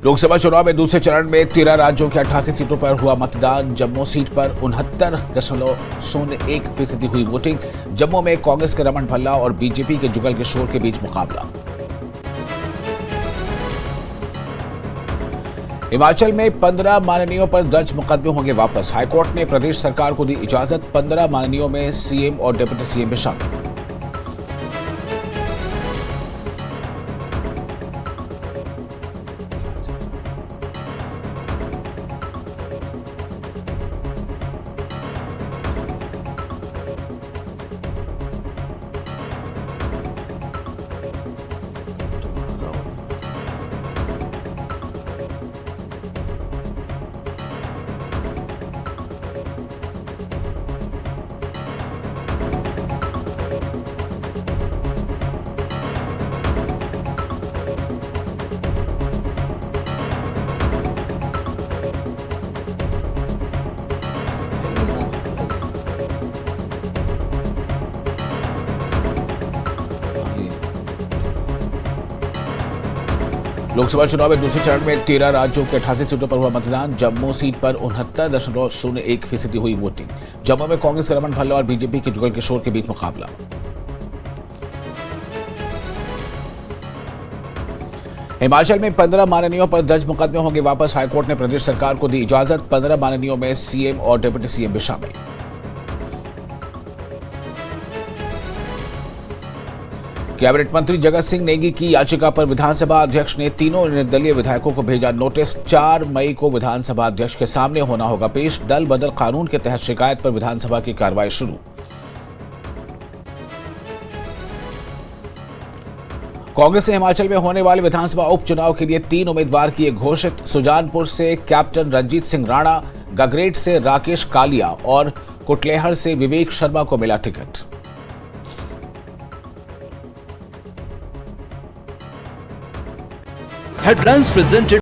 लोकसभा चुनाव में दूसरे चरण में 13 राज्यों के 88 सीटों पर हुआ मतदान। जम्मू सीट पर 69.01% हुई वोटिंग। जम्मू में कांग्रेस के रमन भल्ला और बीजेपी के जुगल किशोर के बीच मुकाबला। हिमाचल में 15 माननीयों पर दर्ज मुकदमे होंगे वापस। हाईकोर्ट ने प्रदेश सरकार को दी इजाजत। 15 माननीयों में सीएम और डिप्टी सीएम भी शामिल। लोकसभा चुनाव में दूसरे चरण में 13 राज्यों के 88 सीटों पर हुआ मतदान। जम्मू सीट पर 69.01% हुई वोटिंग। जम्मू में कांग्रेस के रमन भल्ला और बीजेपी के जुगल किशोर के बीच मुकाबला। हिमाचल में 15 माननीयों पर दर्ज मुकदमे होंगे वापस। हाईकोर्ट ने प्रदेश सरकार को दी इजाजत। 15 माननीयों में सीएम और डिप्टी सीएम भी शामिल। कैबिनेट मंत्री जगत सिंह नेगी की याचिका पर विधानसभा अध्यक्ष ने तीनों निर्दलीय विधायकों को भेजा नोटिस। 4 मई को विधानसभा अध्यक्ष के सामने होना होगा पेश। दल बदल कानून के तहत शिकायत पर विधानसभा की कार्रवाई शुरू। कांग्रेस ने हिमाचल में होने वाले विधानसभा उपचुनाव के लिए 3 उम्मीदवार किए घोषित। सुजानपुर से कैप्टन रंजीत सिंह राणा, गगरेट से राकेश कालिया और कुटलेहड़ से विवेक शर्मा को मिला टिकट। Headlines presented